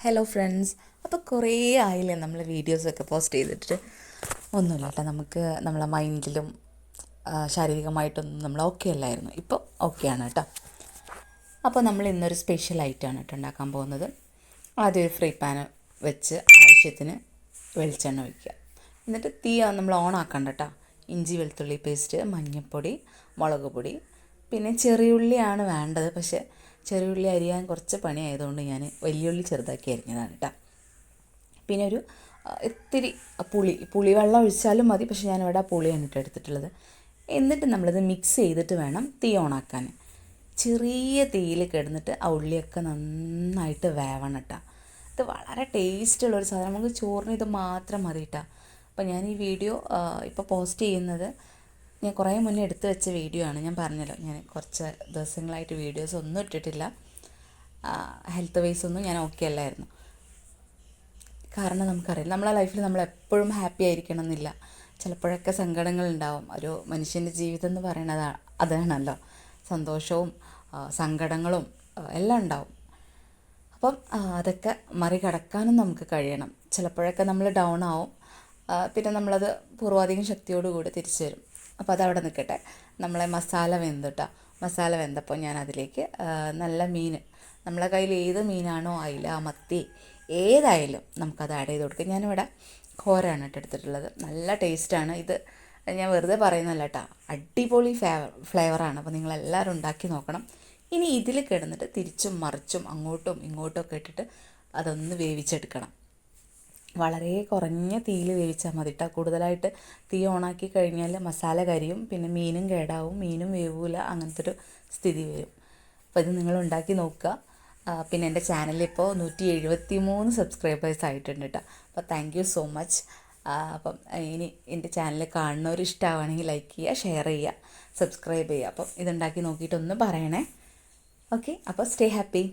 Hello friends. അപ്പോൾ കുറേ ആയില്ലേ നമ്മൾ വീഡിയോസൊക്കെ പോസ്റ്റ് ചെയ്തിട്ട്. ഒന്നുമില്ല കേട്ടോ, നമുക്ക് നമ്മളെ മൈൻഡിലും ശാരീരികമായിട്ടൊന്നും നമ്മൾ ഓക്കെ അല്ലായിരുന്നു. ഇപ്പോൾ ഓക്കെയാണ് കേട്ടോ. അപ്പോൾ നമ്മൾ ഇന്നൊരു സ്പെഷ്യൽ ഐറ്റമാണ് കേട്ടോ ഉണ്ടാക്കാൻ പോകുന്നത്. ആദ്യം ഒരു ഫ്രൈ പാൻ വെച്ച് ആവശ്യത്തിന് വെളിച്ചെണ്ണ ഒഴിക്കുക. എന്നിട്ട് തീ നമ്മൾ ഓൺ ആക്കണ്ട കേട്ടോ. ഇഞ്ചി വെളുത്തുള്ളി പേസ്റ്റ്, മഞ്ഞൾപ്പൊടി, മുളക് പൊടി, പിന്നെ ചെറിയുള്ളിയാണ് വേണ്ടത്. പക്ഷേ ചെറിയുള്ളി അരിയാൻ കുറച്ച് പണിയായതുകൊണ്ട് ഞാൻ വലിയുള്ളി ചെറുതാക്കി അരിഞ്ഞതാണ് കേട്ടോ. പിന്നെ ഒരു ഇത്തിരി പുളിവെള്ളം ഒഴിച്ചാലും മതി, പക്ഷേ ഞാനിവിടെ പുളിയാണ് ഇട്ട് എടുത്തിട്ടുള്ളത്. എന്നിട്ട് നമ്മളിത് മിക്സ് ചെയ്തിട്ട് വേണം തീ ഓണാക്കാൻ. ചെറിയ തീയിൽ കിടന്നിട്ട് ആ ഉള്ളിയൊക്കെ നന്നായിട്ട് വേവണം കേട്ടോ. ഇത് വളരെ ടേസ്റ്റുള്ളൊരു സാധനം. നമുക്ക് ചോറിന് ഇത് മാത്രം മതി കേട്ടോ. അപ്പോൾ ഞാൻ ഈ വീഡിയോ ഇപ്പോൾ പോസ്റ്റ് ചെയ്യുന്നത് ഞാൻ കുറേ മുന്നേ എടുത്തു വെച്ച വീഡിയോ ആണ്. ഞാൻ പറഞ്ഞല്ലോ, ഞാൻ കുറച്ച് ദിവസങ്ങളായിട്ട് വീഡിയോസ് ഒന്നും ഇട്ടിട്ടില്ല. ഹെൽത്ത് വൈസ് ഒന്നും ഞാൻ ഓക്കെ അല്ലായിരുന്നു. കാരണം നമുക്കറിയാം, നമ്മളെ ലൈഫിൽ നമ്മളെപ്പോഴും ഹാപ്പി ആയിരിക്കണം എന്നില്ല. ചിലപ്പോഴൊക്കെ സങ്കടങ്ങളുണ്ടാവും. ഒരു മനുഷ്യൻ്റെ ജീവിതം എന്ന് പറയുന്നത് അതാണല്ലോ. സന്തോഷവും സങ്കടങ്ങളും എല്ലാം ഉണ്ടാവും. അപ്പം അതൊക്കെ മറികടക്കാനും നമുക്ക് കഴിയണം. ചിലപ്പോഴൊക്കെ നമ്മൾ ഡൗൺ ആവും, പിന്നെ നമ്മളത് പൂർവാധികം ശക്തിയോടുകൂടി തിരിച്ചു വരും. അപ്പോൾ അതവിടെ നിൽക്കട്ടെ. നമ്മളെ മസാല വെന്തിട്ടാ. മസാല വെന്തപ്പോൾ ഞാൻ അതിലേക്ക് നല്ല മീൻ, നമ്മളെ കയ്യിൽ ഏത് മീനാണോ, അയില, മത്തി, ഏതായാലും നമുക്കത് ആഡ് ചെയ്ത് കൊടുക്കാം. ഞാനിവിടെ കോരാണ് എടുത്തിട്ടുള്ളത്. നല്ല ടേസ്റ്റാണ് ഇത്. ഞാൻ വെറുതെ പറയുന്നല്ല കേട്ടോ, അടിപൊളി ഫ്ലേവറാണ്. അപ്പോൾ നിങ്ങളെല്ലാവരും ഉണ്ടാക്കി നോക്കണം. ഇനി ഇതിൽ കിടന്നിട്ട് തിരിച്ചും മറിച്ചും അങ്ങോട്ടും ഇങ്ങോട്ടും ഒക്കെ ഇട്ടിട്ട് അതൊന്ന് വേവിച്ചെടുക്കണം. വളരെ കുറഞ്ഞ തീയിൽ വേവിച്ചാൽ മതി കേട്ടോ. കൂടുതലായിട്ട് തീ ഓണാക്കി കഴിഞ്ഞാൽ മസാല കരിയും, പിന്നെ മീനും കേടാവും, മീനും വേവില്ല, അങ്ങനത്തെ ഒരു സ്ഥിതി വരും. അപ്പോൾ ഇത് നിങ്ങൾ ഉണ്ടാക്കി നോക്കുക. പിന്നെ എൻ്റെ ചാനലിപ്പോൾ 173 സബ്സ്ക്രൈബേഴ്സ് ആയിട്ടുണ്ട് കേട്ടോ. അപ്പോൾ താങ്ക് യു സോ മച്ച്. അപ്പം ഇനി എൻ്റെ ചാനൽ കാണുന്നവർ ഇഷ്ടമാവുകയാണെങ്കിൽ ലൈക്ക് ചെയ്യുക, ഷെയർ ചെയ്യുക, സബ്സ്ക്രൈബ് ചെയ്യുക. അപ്പം ഇതുണ്ടാക്കി നോക്കിയിട്ടൊന്ന് പറയണേ. ഓക്കെ, അപ്പോൾ സ്റ്റേ ഹാപ്പി.